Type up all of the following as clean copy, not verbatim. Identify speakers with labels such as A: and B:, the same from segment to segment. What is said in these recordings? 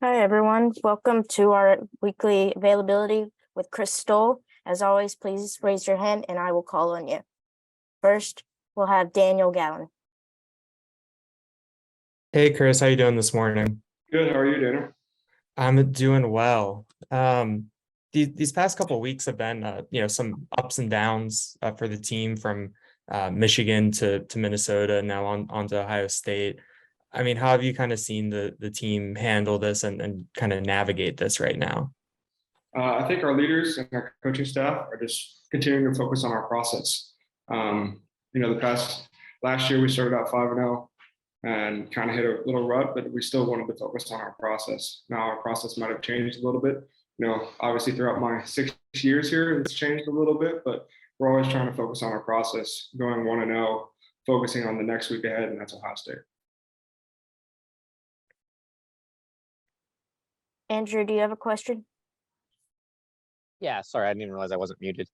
A: Hi, everyone. Welcome to our weekly availability with Chris Stoll. As always, please raise your hand and I will call on you. First, we'll have Daniel Gallen.
B: Hey Chris, how you doing this morning?
C: Good. How are you, Dana?
B: I'm doing well. These past couple of weeks have been, some ups and downs for the team from Michigan to Minnesota, now onto Ohio State. I mean, how have you kind of seen the team handle this and kind of navigate this right now?
C: I think our leaders and our coaching staff are just continuing to focus on our process. The past last year we started out 5-0 and kind of hit a little rut, but we still wanted to focus on our process. Now our process might have changed a little bit. Obviously throughout my 6 years here, it's changed a little bit, but we're always trying to focus on our process, going 1-0, focusing on the next week ahead, and that's Ohio State.
A: Andrew, do you have a question?
D: Yeah, sorry, I didn't even realize I wasn't muted.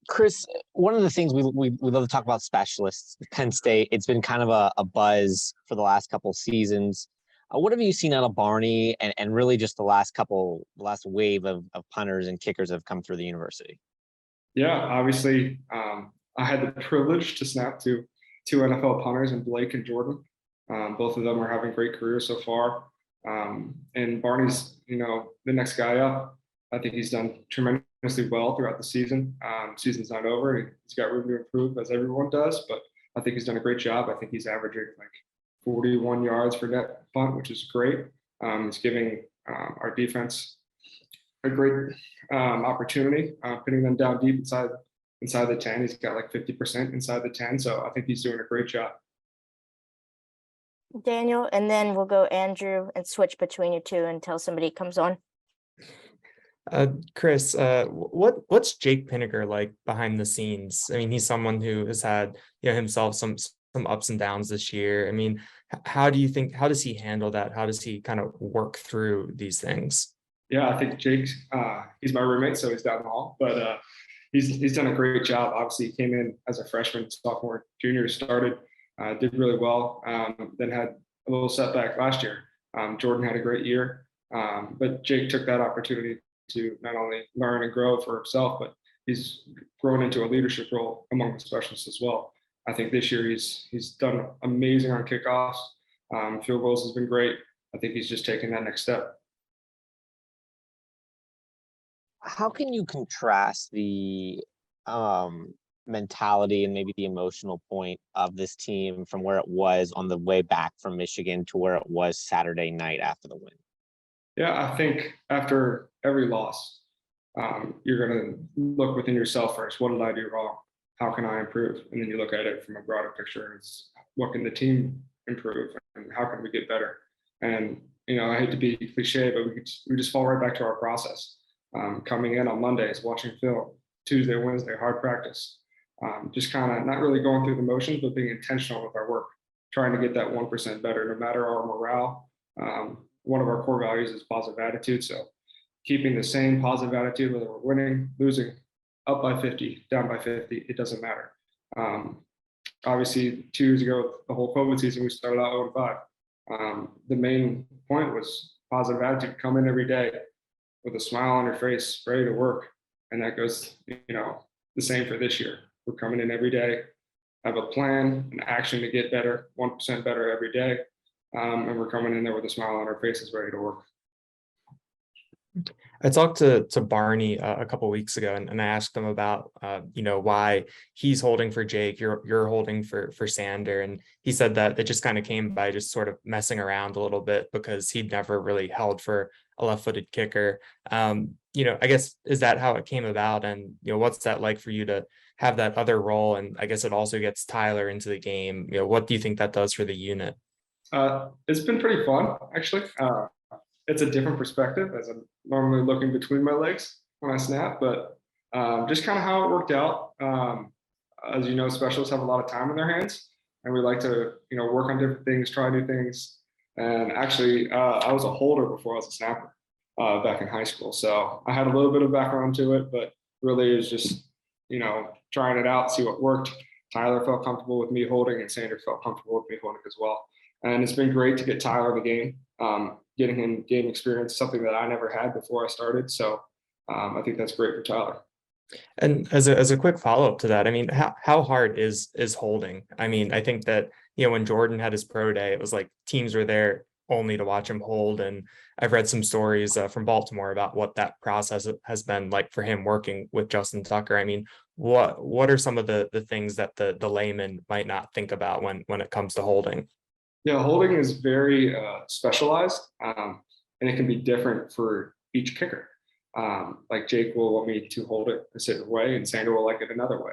D: Chris, one of the things we love to talk about specialists, Penn State, it's been kind of a buzz for the last couple seasons. What have you seen out of Barney and really just the last wave of punters and kickers that have come through the university?
C: Yeah, obviously, I had the privilege to snap to two NFL punters in Blake and Jordan. Both of them are having great careers so far. And Barney's, the next guy up. I think he's done tremendously well throughout the season. Season's not over. He's got room to improve, as everyone does, but I think he's done a great job. I think he's averaging like 41 yards for net punt, which is great. He's giving our defense a great opportunity, putting them down deep inside the 10. He's got like 50% inside the 10, so I think he's doing a great job.
A: Daniel, and then we'll go Andrew and switch between you two until somebody comes on.
B: Chris, what's Jake Pinniger like behind the scenes? I mean, he's someone who has had, himself some ups and downs this year. I mean, how does he handle that? How does he kind of work through these things?
C: Yeah, I think Jake's he's my roommate, so he's down the hall, but he's done a great job. Obviously, he came in as a freshman, sophomore, junior, started, did really well, then had a little setback last year. Jordan had a great year, but Jake took that opportunity to not only learn and grow for himself, but he's grown into a leadership role among the specialists as well. I think this year he's done amazing on kickoffs. Field goals has been great. I think he's just taking that next step.
D: How can you contrast the mentality and maybe the emotional point of this team from where it was on the way back from Michigan to where it was Saturday night after the win?
C: Yeah, I think after every loss, you're going to look within yourself first. What did I do wrong? How can I improve? And then you look at it from a broader picture. It's what can the team improve and how can we get better? And, I hate to be cliche, but we just fall right back to our process. Coming in on Mondays, watching film, Tuesday, Wednesday, hard practice. Just kind of not really going through the motions, but being intentional with our work, trying to get that 1% better, no matter our morale. One of our core values is positive attitude. So keeping the same positive attitude, whether we're winning, losing, up by 50, down by 50, it doesn't matter. Obviously, 2 years ago, the whole COVID season, we started out 0-5. The main point was positive attitude, come in every day with a smile on your face, ready to work. And that goes, the same for this year. We're coming in every day, have a plan, an action to get better, 1% better every day. And we're coming in there with a smile on our faces, ready to work.
B: I talked to Barney a couple of weeks ago, and I asked him about why he's holding for Jake, you're holding for Sander, and he said that it just kind of came by just sort of messing around a little bit because he'd never really held for a left-footed kicker. I guess, is that how it came about? And what's that like for you to have that other role? And I guess it also gets Tyler into the game. What do you think that does for the unit?
C: It's been pretty fun, actually. It's a different perspective as I'm normally looking between my legs when I snap, but just kind of how it worked out. As you know, specialists have a lot of time in their hands, and we like to, work on different things, try new things. And actually, I was a holder before I was a snapper back in high school, so I had a little bit of background to it, but really it was just, trying it out, see what worked. Tyler felt comfortable with me holding, and Sander felt comfortable with me holding as well. And it's been great to get Tyler in the game. getting him game experience, something that I never had before I started. So I think that's great for Tyler.
B: And as a quick follow-up to that, I mean, how hard is holding? I mean, I think that, when Jordan had his pro day, it was like teams were there only to watch him hold. And I've read some stories from Baltimore about what that process has been like for him working with Justin Tucker. I mean, what are some of the things that the layman might not think about when it comes to holding?
C: Yeah, holding is very specialized, and it can be different for each kicker. Like Jake will want me to hold it a certain way, and Sander will like it another way.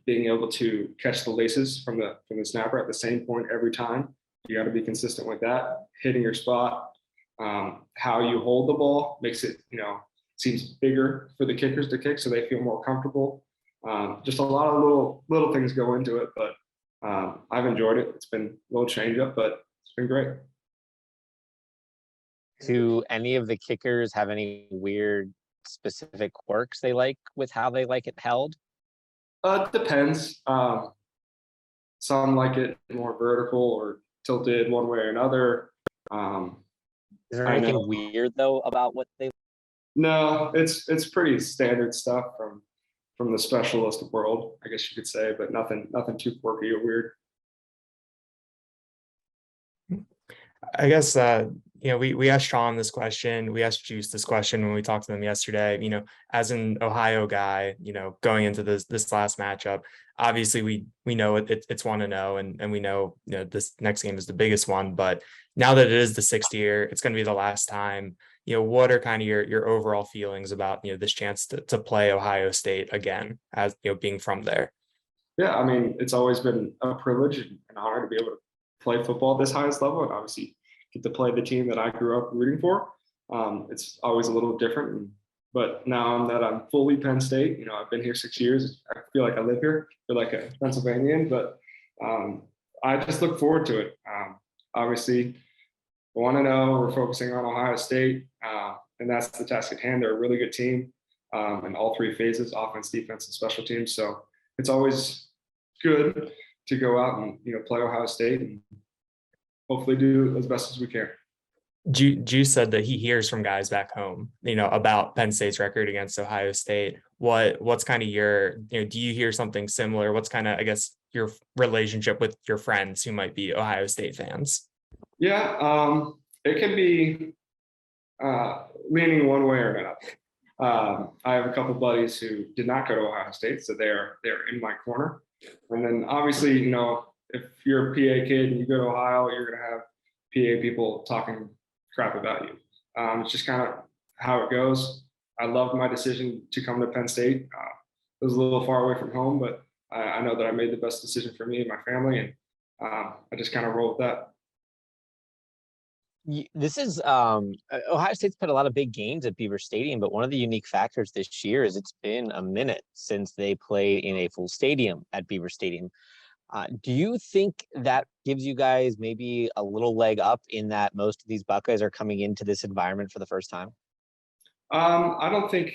C: Being able to catch the laces from the snapper at the same point every time, you got to be consistent with that. Hitting your spot, how you hold the ball makes it, seems bigger for the kickers to kick, so they feel more comfortable. Just a lot of little things go into it, but I've enjoyed it. It's been a little change up, but it's been great.
D: Do any of the kickers have any weird specific quirks they like with how they like it held?
C: It depends. Some like it more vertical or tilted one way or another.
D: Is there
C: I
D: anything
C: know.
D: weird though about what they?
C: No, it's pretty standard stuff from the specialist world, I guess you could say, but nothing too quirky or weird.
B: I guess we asked Sean this question, we asked Juice this question when we talked to them yesterday. As an Ohio guy, going into this last matchup, obviously we know it's 1-0, and we know this next game is the biggest one. But now that it is the 6th year, it's going to be the last time. What are kind of your overall feelings about this chance to play Ohio State again, as being from there?
C: Yeah, I mean, it's always been a privilege and an honor to be able to play football at this highest level, and obviously get to play the team that I grew up rooting for. It's always a little different, but now that I'm fully Penn State, I've been here 6 years. I feel like I live here. I feel like a Pennsylvanian, but I just look forward to it. Obviously, 1-0, we're focusing on Ohio State, and that's the task at hand. They're a really good team in all 3 phases: offense, defense, and special teams. So it's always good to go out and play Ohio State and hopefully do as best as we can.
B: Juice said that he hears from guys back home, about Penn State's record against Ohio State. What's kind of your, do you hear something similar? What's kind of, I guess, your relationship with your friends who might be Ohio State fans?
C: Yeah, it can be leaning one way or another. I have a couple buddies who did not go to Ohio State, so they're in my corner. And then obviously, if you're a PA kid and you go to Ohio, you're going to have PA people talking crap about you. It's just kind of how it goes. I loved my decision to come to Penn State. It was a little far away from home, but I know that I made the best decision for me and my family, and I just kind of roll with that.
D: This is Ohio State's put a lot of big games at Beaver Stadium, but one of the unique factors this year is it's been a minute since they played in a full stadium at Beaver Stadium. Do you think that gives you guys maybe a little leg up in that most of these Buckeyes are coming into this environment for the first time?
C: I don't think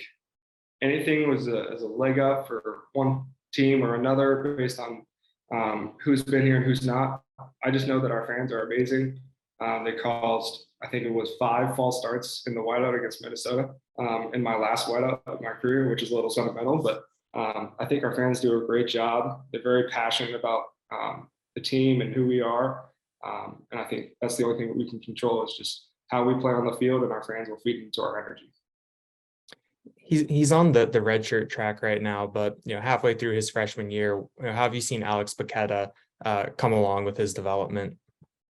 C: anything was as a leg up for one team or another based on who's been here and who's not. I just know that our fans are amazing. They caused, I think it was 5 false starts in the whiteout against Minnesota in my last whiteout of my career, which is a little sentimental, but I think our fans do a great job. They're very passionate about the team and who we are. And I think that's the only thing that we can control is just how we play on the field, and our fans will feed into our energy.
B: He's on the red shirt track right now, but halfway through his freshman year, how have you seen Alex Paqueta come along with his development?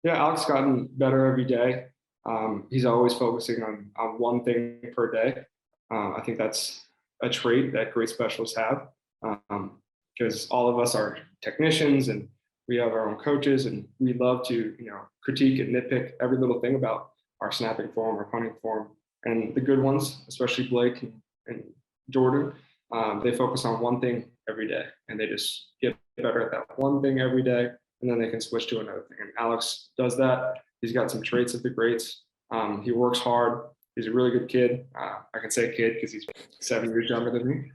C: Yeah, Alex gotten better every day. He's always focusing on one thing per day. I think that's a trait that great specialists have, because all of us are technicians and we have our own coaches, and we love to critique and nitpick every little thing about our snapping form, our punting form, and the good ones, especially Blake and Jordan, they focus on one thing every day, and they just get better at that one thing every day, and then they can switch to another thing. And Alex does that. He's got some traits of the greats. He works hard. He's a really good kid. I can say kid because he's 7 years younger than me.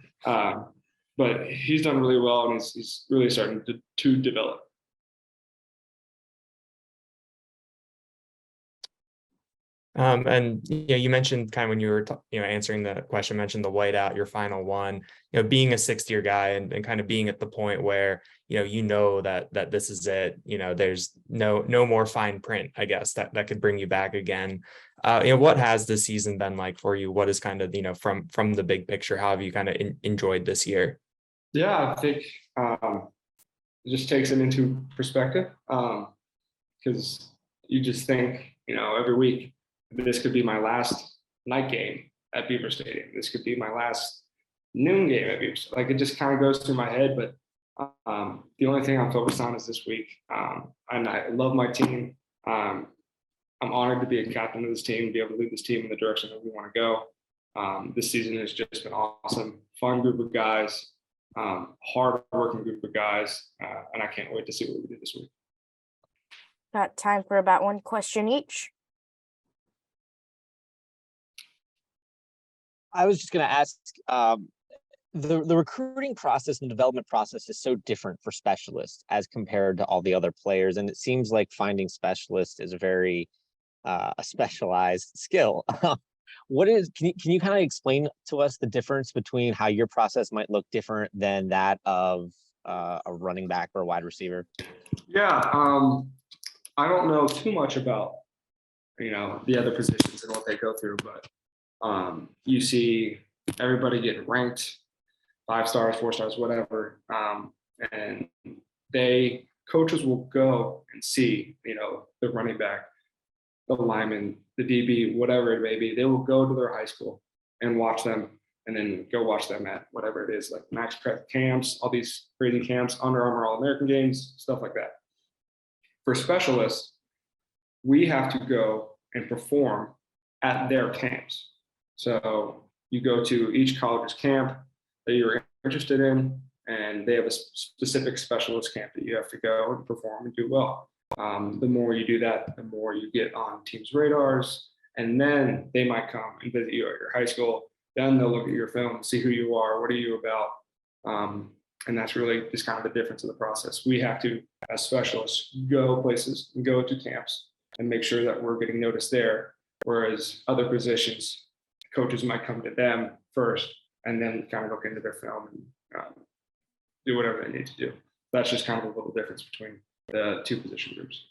C: But he's done really well, and he's really starting to develop.
B: And you mentioned kind of when you were answering the question, mentioned the whiteout, your final one, being a sixth year guy and kind of being at the point where that this is it, there's no more fine print, I guess, that could bring you back again. What has this season been like for you? What is kind of from the big picture, how have you kind of enjoyed this year?
C: Yeah, I think it just takes it into perspective, because you just think, every week, this could be my last night game at Beaver Stadium. This could be my last noon game at Beaver Stadium. Like, it just kind of goes through my head. But the only thing I'm focused on is this week. And I love my team. I'm honored to be a captain of this team, be able to lead this team in the direction that we want to go. This season has just been awesome. Fun group of guys, hard-working group of guys, and I can't wait to see what we do this week.
A: Got time for about one question each.
D: I was just going to ask, the recruiting process and development process is so different for specialists as compared to all the other players. And it seems like finding specialists is a very a specialized skill. Can you kind of explain to us the difference between how your process might look different than that of a running back or a wide receiver?
C: Yeah, I don't know too much about the other positions and what they go through, but you see everybody get ranked 5 stars, 4 stars, whatever, and coaches will go and see the running back, the lineman, the DB, whatever it may be. They will go to their high school and watch them, and then go watch them at whatever it is, like Max Prep camps, all these crazy camps, Under Armour All-American games, stuff like that. For specialists, we have to go and perform at their camps. So you go to each college's camp that you're interested in, and they have a specific specialist camp that you have to go and perform and do well. The more you do that, the more you get on teams' radars, and then they might come and visit you at your high school. Then they'll look at your film, see who you are, what are you about, and that's really just kind of the difference of the process. We have to, as specialists, go places and go to camps and make sure that we're getting noticed there, whereas other positions, coaches might come to them first and then kind of look into their film and do whatever they need to do. That's just kind of a little difference between the two position groups.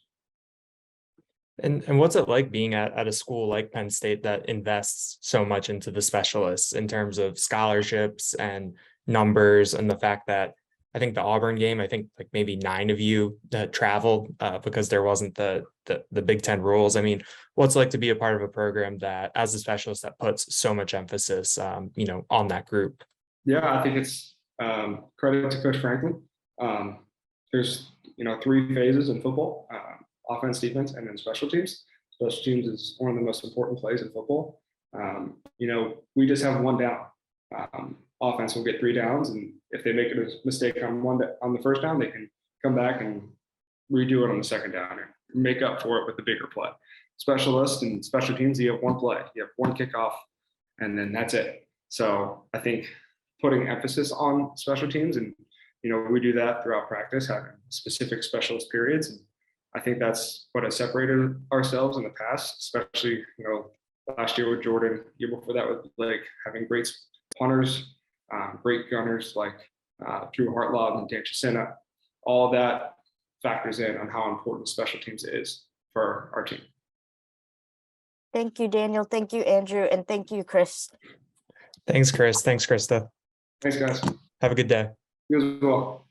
B: And what's it like being at a school like Penn State that invests so much into the specialists in terms of scholarships and numbers, and the fact that I think the Auburn game, I think like maybe 9 of you traveled because there wasn't the Big Ten rules. I mean, what's it like to be a part of a program that, as a specialist, that puts so much emphasis, on that group?
C: Yeah, I think it's credit to Coach Franklin. There's 3 phases in football: offense, defense, and then special teams. Special teams is one of the most important plays in football. We just have 1 down. Offense will get 3 downs, and if they make a mistake on the first down, they can come back and redo it on the second down and make up for it with the bigger play. Specialists and special teams, you have 1 play, you have 1 kickoff, and then that's it. So I think putting emphasis on special teams, and we do that throughout practice, having specific specialist periods, and I think that's what has separated ourselves in the past, especially last year with Jordan, year before that with Blake, having great punters, great gunners like Drew Hartlaub and Dan Chisena. All of that factors in on how important special teams is for our team.
A: Thank you, Daniel. Thank you, Andrew. And thank you, Chris.
B: Thanks, Chris. Thanks, Krista.
C: Thanks, guys.
B: Have a good day.
C: You as well.